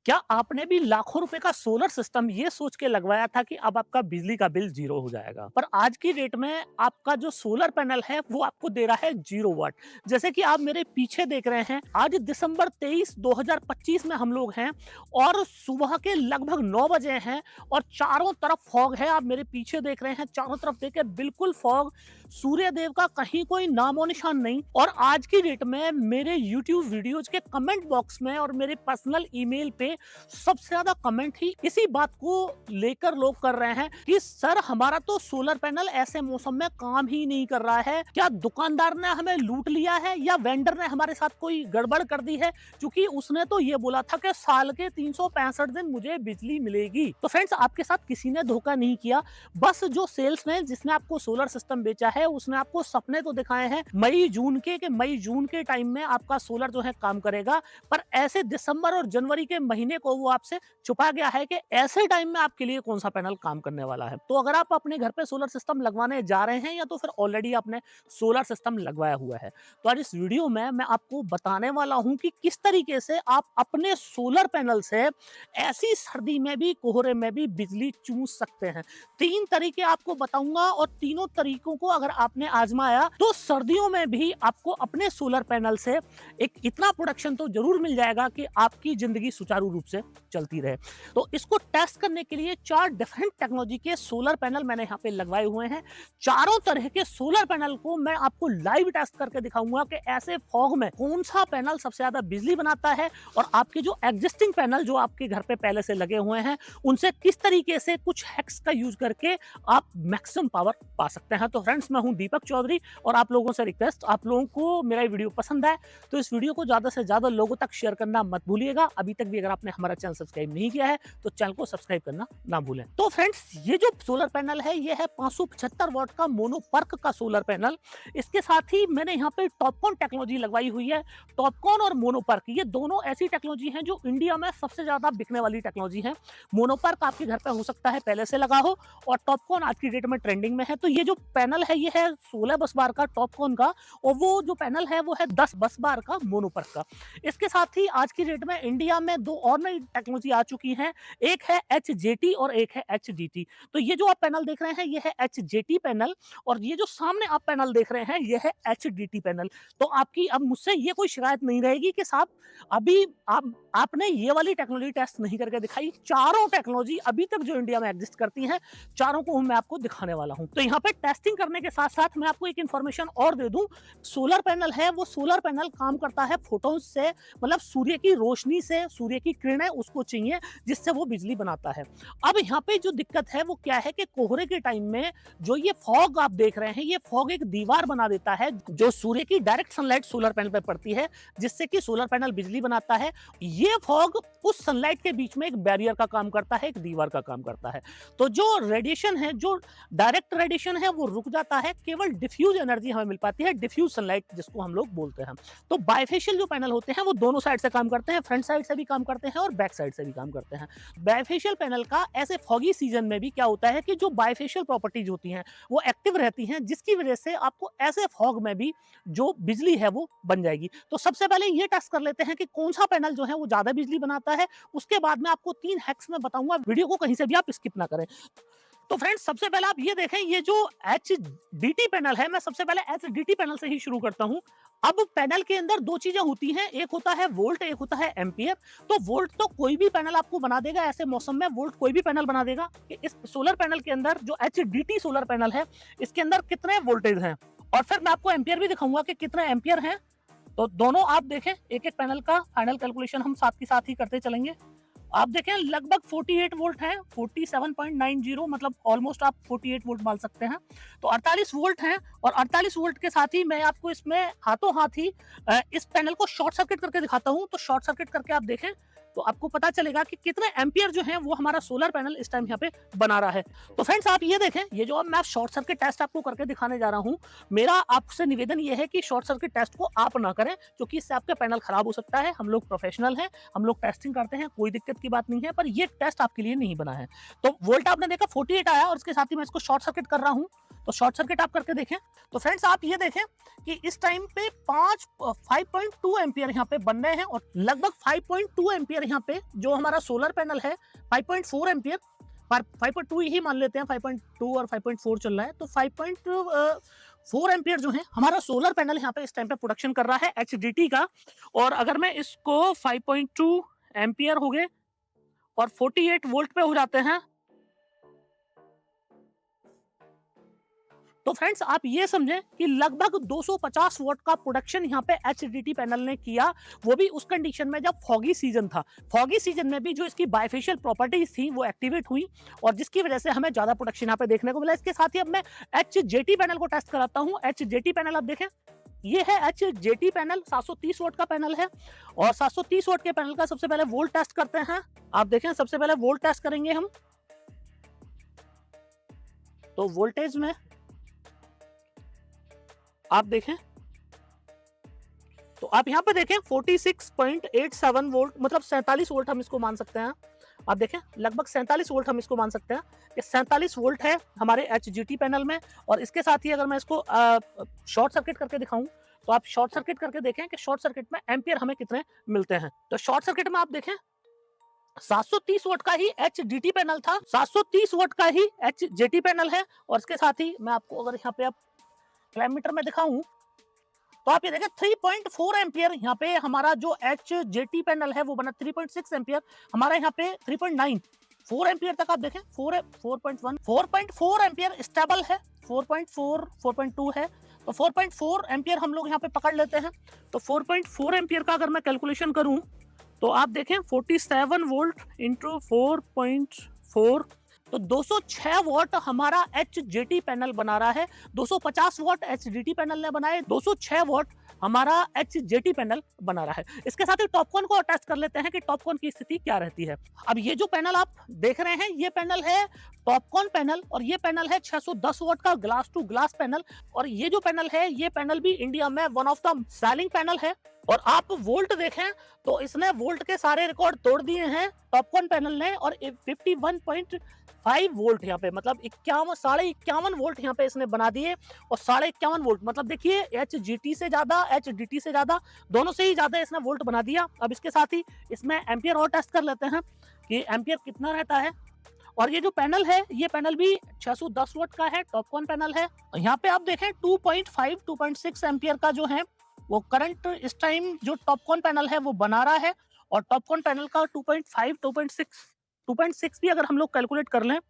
क्या आपने भी लाखों रुपए का सोलर सिस्टम ये सोच के लगवाया था कि अब आपका बिजली का बिल जीरो हो जाएगा, पर आज की डेट में आपका जो सोलर पैनल है वो आपको दे रहा है 0 वाट। जैसे कि आप मेरे पीछे देख रहे हैं, आज दिसंबर 23 2025 में हम लोग हैं और सुबह के लगभग 9 बजे हैं और चारों तरफ फॉग है। आप मेरे पीछे देख रहे हैं, चारों तरफ देखिए बिल्कुल फॉग, सूर्य देव का कहीं कोई नामो निशान नहीं। और आज की डेट में मेरे यूट्यूब वीडियोज के कमेंट बॉक्स में और मेरे पर्सनल ईमेल पे सबसे ज्यादा कमेंट ही इसी बात को लेकर लोग कर रहे हैं कि सर हमारा तो सोलर पैनल ऐसे मौसम में काम ही नहीं कर रहा है। क्या दुकानदार ने हमें लूट लिया है या वेंडर ने हमारे साथ कोई गड़बड़ कर दी है, क्योंकि उसने तो ये बोला था कि साल के 365 दिन मुझे बिजली मिलेगी। तो फ्रेंड्स, आपके साथ किसी ने धोखा नहीं किया, बस जो सेल्समैन जिसने आपको सोलर सिस्टम बेचा है उसने आपको सपने तो दिखाए हैं मई जून के टाइम में आपका सोलर जो है काम करेगा, पर ऐसे दिसंबर और जनवरी के महीने को वो आपसे छुपा गया है कि ऐसे टाइम में आपके लिए कौन सा पैनल काम करने वाला है। तो अगर आप अपने घर पे सोलर सिस्टम लगवाने जा रहे हैं या तो फिर ऑलरेडी आपने सोलर सिस्टम लगवाया हुआ है, तो आज इस वीडियो में मैं आपको बताने वाला हूं कि किस तरीके से आप अपने सोलर पैनल से ऐसी सर्दी में भी, कोहरे में भी बिजली चूस सकते हैं। 3 तरीके आपको बताऊंगा और तीनों तरीकों को अगर आपने आजमाया तो सर्दियों में भी आपको अपने सोलर पैनल से एक इतना प्रोडक्शन तो जरूर मिल जाएगा कि आपकी जिंदगी सुचारू रूप से चलती रहे। तो इसको टेस्ट करने के लिए 4 डिफरेंट टेक्नोलॉजी के सोलर पैनल मैंने यहाँ पे लगवाए हुए हैं। चारों तरह के सोलर पैनल को मैं आपको लाइव टेस्ट करके दिखाऊंगा कि ऐसे फॉग में कौन सा पैनल सबसे ज्यादा बिजली बनाता है और आपके जो एग्जिस्टिंग पैनल जो आपके घर पे पहले से लगे हुए हैं उनसे किस तरीके से कुछ हैक्स का यूज करके आप मैक्सिमम पावर पा सकते हैं। तो फ्रेंड्स, मैं हूं दीपक चौधरी और आप लोगों से रिक्वेस्ट, आप लोगों को मेरा वीडियो पसंद आए तो इस वीडियो को ज्यादा से ज्यादा लोगों तक शेयर करना मत भूलिएगा। अभी तक भी अगर आपने हमारा चैनल सब्सक्राइब नहीं किया है तो चैनल को सब्सक्राइब करना ना भूलें। तो फ्रेंड्स, ये जो सोलर पैनल है ये है 575 वाट का मोनोपर्क का सोलर पैनल। इसके साथ ही मैंने यहाँ पे टॉपकॉन टेक्नोलॉजी लगवाई हुई है। टॉपकॉन और मोनोपर्क ये दोनों ऐसी टेक्नोलॉजी हैं जो इंडिया में सबसे ज्यादा बिकने वाली टेक्नोलॉजी है। मोनोपर्क आपके घर पे हो सकता है पहले से लगा हो और टॉपकॉन आज की डेट में ट्रेंडिंग में है। तो ये जो पैनल है ये है 16 बस बार का टॉपकॉन का और वो जो पैनल है वो है 10 बस बार का मोनोपर्क का। इसके साथ ही आज की डेट में इंडिया में 2 और नई टेक्नोलॉजी आ चुकी हैं, एक है HJT और एक है HDT। तो ये जो आप पैनल देख रहे हैं ये है HJT पैनल और ये जो सामने आप पैनल देख रहे हैं ये है HDT पैनल। तो आपकी अब मुझसे ये कोई शिकायत नहीं रहेगी कि साहब अभी आपने ये वाली टेक्नोलॉजी टेस्ट नहीं करके दिखाई। चारों टेक्नोलॉजी अभी तक जो इंडिया में एग्जिस्ट करती हैं, चारों को मैं आपको दिखाने वाला हूं। तो यहाँ पे टेस्टिंग करने के साथ साथ मैं आपको एक इन्फॉर्मेशन और दे दूं। सोलर पैनल है वो सोलर पैनल काम करता है फोटोन से, मतलब सूर्य की रोशनी से, सूर्य की किरणें उसको चाहिए जिससे वो बिजली बनाता है। अब यहाँ पे जो दिक्कत है वो क्या है कि कोहरे के टाइम में जो ये फॉग आप देख रहे हैं ये फॉग एक दीवार बना देता है जो सूर्य की डायरेक्ट सनलाइट सोलर पैनल पे पड़ती है जिससे कि सोलर पैनल बिजली बनाता है। ये फॉग उस सनलाइट के बीच में एक बैरियर का काम करता है, एक दीवार का काम करता है। तो जो रेडिएशन है, जो डायरेक्ट रेडिएशन है वो रुक जाता है, केवल डिफ्यूज एनर्जी हमें मिल पाती है, डिफ्यूज सनलाइट जिसको हम लोग बोलते हैं। तो बाइफेशियल जो पैनल होते हैं वो दोनों साइड से काम करते हैं, फ्रंट साइड से भी काम करते हैं और बैक साइड से भी काम करते हैं। बाइफेशियल पैनल का ऐसे फॉगी सीजन में भी क्या होता है कि जो बाइफेशियल प्रॉपर्टीज होती हैं वो एक्टिव रहती हैं, जिसकी वजह से आपको ऐसे फॉग में भी जो बिजली है वो बन जाएगी। तो सबसे पहले ये टेस्ट कर लेते हैं कि कौन सा पैनल जो है वो ज्यादा बिजली बनाता है। उसके बाद में आपको 3 हैक्स में बताऊंगा, वीडियो को कहीं से भी आप स्किप ना करें। तो फ्रेंड्स, सबसे पहले आप ये देखें, ये जो HDT पैनल है, मैं सबसे पहले HDT पैनल से ही शुरू करता हूं। अब पैनल के अंदर 2 चीजें होती हैं, एक होता है वोल्ट, एक होता है एम्पियर। तो वोल्ट तो कोई भी पैनल आपको बना देगा, ऐसे मौसम में वोल्ट कोई भी पैनल बना देगा। कि इस सोलर पैनल के अंदर जो HDT सोलर पैनल है इसके अंदर कितने वोल्टेज हैं और फिर मैं आपको एम्पियर भी दिखाऊंगा कि कितने एम्पियर हैं। तो दोनों आप देखें, एक एक पैनल का फाइनल कैलकुलेशन हम साथ के साथ ही करते चलेंगे। आप देखें लगभग 48 वोल्ट है, 47.90, मतलब ऑलमोस्ट आप 48 वोल्ट मान सकते हैं। तो 48 वोल्ट हैं और 48 वोल्ट के साथ ही मैं आपको इसमें हाथों हाथ ही इस पैनल को शॉर्ट सर्किट करके दिखाता हूं। तो शॉर्ट सर्किट करके आप देखें तो आपको पता चलेगा कि कितने एम्पियर जो है वो हमारा सोलर पैनल इस टाइम यहाँ पे बना रहा है। तो फ्रेंड्स, आप ये देखें, ये जो मैं शॉर्ट सर्किट टेस्ट आपको करके दिखाने जा रहा हूँ, मेरा आपसे निवेदन ये है कि शॉर्ट सर्किट टेस्ट को आप ना करें क्योंकि इससे आपका पैनल खराब हो सकता है। हम लोग प्रोफेशनल हैं, हम लोग टेस्टिंग करते हैं, कोई दिक्कत की बात नहीं है, पर ये टेस्ट आपके लिए नहीं बना है। तो वोल्ट आपने देखा 48 आया और इसके साथ ही मैं इसको शॉर्ट सर्किट कर रहा हूँ। तो शॉर्ट सर्किट आप करके देखें। तो फ्रेंड्स आप ये देखें कि इस टाइम पे 5.2 एम्पियर यहाँ पे बन रहे हैं और लगभग 5.2 एम्पियर यहाँ पे जो हमारा सोलर पैनल है 5.4 एम्पियर, पर 5.2 ही मान लेते हैं, 5.2 और 5.4 चल रहा है, तो 5.4 एम्पियर जो है हमारा सोलर पैनल यहाँ पे इस टाइम पे प्रोडक्शन कर रहा है एचडीटी का। और अगर मैं इसको 5.2 एम्पियर हो गए और 48 वोल्ट पे हो जाते हैं, तो फ्रेंड्स आप ये समझें कि लगभग 250 वॉट का प्रोडक्शन यहाँ पे एचडीटी पैनल ने किया, वो भी उस कंडीशन में जब फॉगी सीजन था। फॉगी सीजन में भी जो इसकी बायफेशियल प्रॉपर्टीज थी वो एक्टिवेट हुई और जिसकी वजह से हमें ज्यादा प्रोडक्शन यहाँ पे देखने को मिला। इसके साथ ही अब मैं एचजेटी पैनल को टेस्ट कराता हूँ। एचजेटी पैनल आप देखें, ये है एचजेटी पैनल, 730 वोल्ट का पैनल है और 730 वोल्ट के पैनल का सबसे पहले वोल्ट टेस्ट करते हैं। आप देखें, सबसे पहले वोल्ट टेस्ट करेंगे हम, तो वोल्टेज में आप देखें तो आप यहां पे देखें 46.87 वोल्ट, मतलब 47 वोल्ट हम इसको मान सकते हैं। आप देखें लगभग 47 वोल्ट हम इसको मान सकते हैं कि 47 वोल्ट है हमारे एचजीटी पैनल में। और इसके साथ ही अगर मैं इसको शॉर्ट सर्किट करके दिखाऊं तो आप शॉर्ट सर्किट करके देखें कि शॉर्ट सर्किट में एम्पियर हमें कितने मिलते हैं। तो शॉर्ट सर्किट में आप देखें 730 वोल्ट का ही एचडीटी पैनल था, 730 वोल्ट का ही एचजेटी पैनल है। और इसके साथ ही मैं आपको अगर यहाँ पे आप क्लैमीटर में दिखाऊं तो आप ये देखें 3.4 एम्पियर यहाँ पे हमारा जो एचजेटी पैनल है वो बना, 3.6 एम्पियर हमारा यहाँ पे 3.9, 4 एम्पियर तक आप देखें, 4.1, 4.4 एम्पियर स्टेबल है, 4.4, 4.2 है, तो 4.4 एम्पियर हम लोग यहाँ पे पकड़ लेते हैं। तो 4.4 एम्पियर का अगर मैं कैलकुलेशन करूं तो आप देखें 47 वोल्ट इंटू 4.4, तो 206 वॉट हमारा एचजेटी पैनल बना रहा है। 250 वॉट एचडीटी पैनल ने बनाए, 206 वॉट हमारा एचजेटी पैनल बना रहा है। इसके साथ ही टॉपकॉन को अटैच कर लेते हैं कि टॉपकॉन की स्थिति क्या रहती है। अब ये जो पैनल आप देख रहे हैं ये पैनल है टॉपकॉन पैनल और ये पैनल है 610 वॉट का ग्लास टू ग्लास पैनल। और ये जो पैनल है ये पैनल भी इंडिया में one of the selling panel है। और आप वोल्ट देखें तो इसने वोल्ट के सारे रिकॉर्ड तोड़ दिए हैं टॉपकॉन पैनल ने। और 51.5 वोल्ट यहाँ पे, मतलब 51 वोल्ट यहाँ पे इसने बना दिए। और 51 वोल्ट मतलब देखिए एचजीटी से ज्यादा, एचडीटी से ज्यादा, दोनों से ही ज्यादा इसने वोल्ट बना दिया। अब इसके साथ ही इसमें एम्पियर और टेस्ट कर लेते हैं कि एम्पियर कितना रहता है। और ये जो पैनल है ये पैनल भी 610 वोल्ट का है, टॉपकॉन पैनल है। यहाँ पे आप देखें 2.5, 2.6 एम्पियर का जो है वो करंट इस टाइम जो टॉपकॉन पैनल है वो बना रहा है। और टॉपकॉन पैनल का 2.5, 2.6 भी अगर हम लोग कैलकुलेट कर लें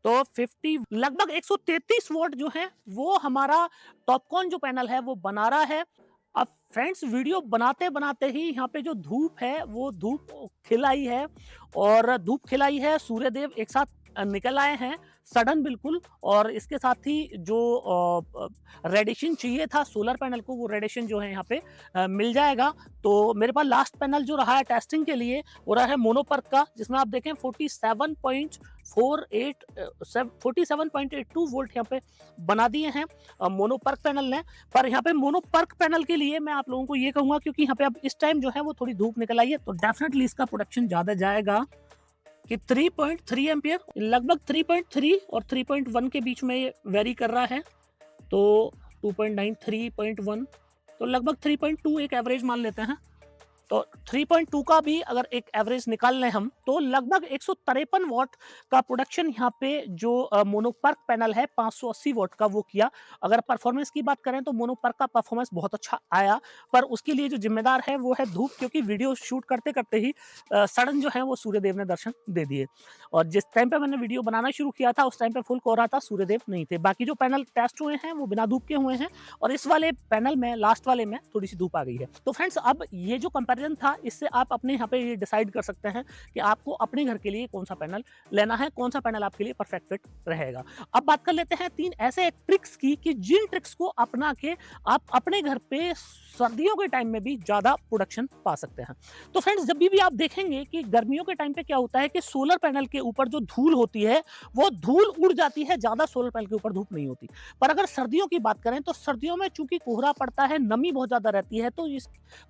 तो 50, लगभग 133 वोल्ट जो है वो हमारा टॉपकॉन जो पैनल है वो बना रहा है। अब फ्रेंड्स वीडियो बनाते बनाते ही यहाँ पे जो धूप है वो धूप खिलाई है और धूप खिलाई है, सूर्यदेव एक साथ निकल आए हैं सडन बिल्कुल। और इसके साथ ही जो रेडिएशन चाहिए था सोलर पैनल को वो रेडिएशन जो है यहाँ पे मिल जाएगा। तो मेरे पास लास्ट पैनल जो रहा है टेस्टिंग के लिए वो रहा है मोनोपर्क का, जिसमें आप देखें 47.82 वोल्ट यहाँ पे बना दिए हैं मोनोपर्क पैनल ने। पर यहाँ पे मोनोपर्क पैनल के लिए मैं आप लोगों को ये कहूंगा क्योंकि यहाँ पे अब इस टाइम जो है वो थोड़ी धूप निकल आई है तो डेफिनेटली इसका प्रोडक्शन ज्यादा जाएगा कि 3.3 एम्पियर, लगभग 3.3 और 3.1 के बीच में ये वेरी कर रहा है। तो 2.9, 3.1, तो लगभग 3.2 एक एवरेज मान लेते हैं। तो 3.2 का भी अगर एक एवरेज निकाल लें हम तो लगभग 153 वॉट का प्रोडक्शन यहाँ पे जो मोनोपर्क पैनल है 580 वॉट का वो किया। अगर परफॉर्मेंस की बात करें तो मोनोपर्क का परफॉर्मेंस बहुत अच्छा आया, पर उसके लिए जो जिम्मेदार है वो है धूप, क्योंकि वीडियो शूट करते करते ही सडन जो है वो सूर्यदेव ने दर्शन दे दिए। और जिस टाइम पे मैंने वीडियो बनाना शुरू किया था उस टाइम पे फुल कोहरा था, सूर्यदेव नहीं थे। बाकी जो पैनल टेस्ट हुए हैं वो बिना धूप के हुए हैं और इस वाले पैनल में, लास्ट वाले में थोड़ी सी धूप आ गई है। तो फ्रेंड्स अब ये जो कंपैरिजन था इससे आप अपने यहाँ पे ये डिसाइड कर सकते हैं कि आपको अपने घर के लिए कौन सा पैनल लेना है, कौन सा पैनल आपके लिए परफेक्ट फिट रहेगा। अब बात कर लेते हैं 3 ऐसे ट्रिक्स की कि जिन ट्रिक्स को अपना के आप अपने घर पे सर्दियों के टाइम में भी ज्यादा प्रोडक्शन पा सकते हैं। तो फ्रेंड्स जब भी आप देखेंगे कि गर्मियों के टाइम पे क्या होता है कि सोलर पैनल के ऊपर जो धूल होती है वो धूल उड़ जाती है, ज्यादा सोलर पैनल के ऊपर धूप नहीं होती। पर अगर सर्दियों की बात करें तो सर्दियों में चूंकि कोहरा पड़ता है, नमी बहुत ज्यादा रहती है, तो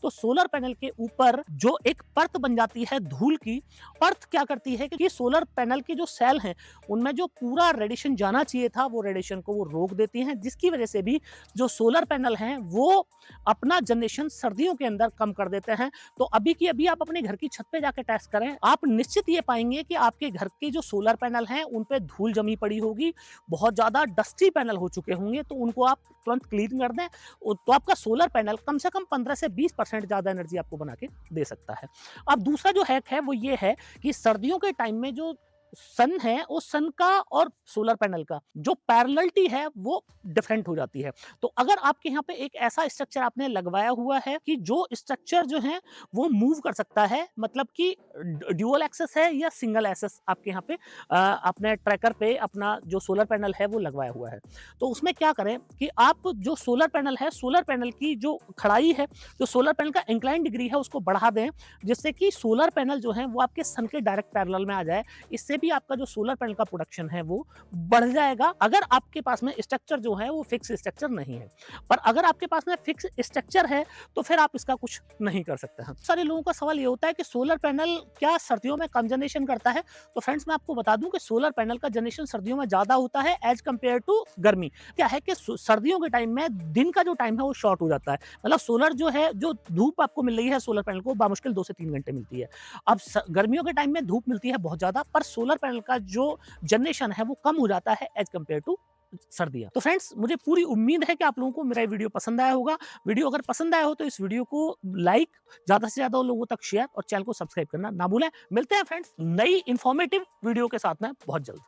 सोलर पैनल के ऊपर जो एक परत बन जाती है धूल की, परत क्या करती है कि सोलर पैनल के जो सेल हैं उनमें जो पूरा रेडिएशन जाना चाहिए था वो रेडिएशन को वो रोक देती हैं, जिसकी वजह से भी जो सोलर पैनल हैं वो अपना जनरेशन सर्दियों के अंदर कम कर देते हैं। तो अभी की अभी आप अपने घर की छत पे जाके टेस्ट करें, आप निश्चित ये पाएंगे कि आपके घर के जो सोलर पैनल हैं उन पे धूल जमी पड़ी होगी, बहुत ज्यादा डस्टी पैनल हो चुके होंगे, तो उनको आप तुरंत क्लीन कर दें, तो आपका सोलर पैनल कम से कम 15 से 20% ज्यादा एनर्जी आपको बना के दे सकता है। अब दूसरा जो हैक है वो ये है कि सर्दियों के टाइम में जो सन है उस सन का और सोलर पैनल का जो पैरेललिटी है वो डिफरेंट हो जाती है। तो अगर आपके यहाँ पे एक ऐसा स्ट्रक्चर आपने लगवाया हुआ है कि जो स्ट्रक्चर जो है वो मूव कर सकता है, मतलब कि ड्यूअल एक्सेस है या सिंगल एक्सेस आपके यहाँ पे अपने ट्रैकर पे अपना जो सोलर पैनल है वो लगवाया हुआ है, तो उसमें क्या करें कि आप जो सोलर पैनल है, सोलर पैनल की जो खड़ाई है, जो सोलर पैनल का इंक्लाइन डिग्री है उसको बढ़ा दें, जिससे कि सोलर पैनल जो है वो आपके सन के डायरेक्ट पैरेलल में आ जाए। इससे भी आपका जो सोलर पैनल का प्रोडक्शन है वो बढ़ जाएगा, अगर आपके पास में स्ट्रक्चर जो है वो फिक्स स्ट्रक्चर नहीं है। पर अगर आपके पास में फिक्स स्ट्रक्चर है तो फिर आप इसका कुछ नहीं कर सकते हैं। सारे लोगों का सवाल ये होता है कि सोलर पैनल क्या सर्दियों में कम जनरेशन करता है? तो फ्रेंड्स मैं आपको बता दूं कि सोलर पैनल का जनरेशन सर्दियों में ज्यादा होता है एज कंपेयर टू गर्मी। क्या है कि सर्दियों के टाइम में दिन का जो टाइम है वो शॉर्ट हो जाता है, मतलब सोलर जो है, जो धूप आपको मिल रही है सोलर पैनल को बामुश्किल 2 से 3 घंटे मिलती है। अब गर्मियों के टाइम में धूप मिलती है बहुत ज्यादा, पर सोलर पैनल का जो जनरेशन है वो कम हो जाता है एज कंपेयर टू सर्दियां। तो फ्रेंड्स मुझे पूरी उम्मीद है कि आप लोगों को मेरा वीडियो पसंद आया होगा। वीडियो अगर पसंद आया हो तो इस वीडियो को लाइक, ज्यादा से ज्यादा लोगों तक शेयर और चैनल को सब्सक्राइब करना ना भूलें। मिलते हैं फ्रेंड्स नई इंफॉर्मेटिव वीडियो के साथ में बहुत जल्द।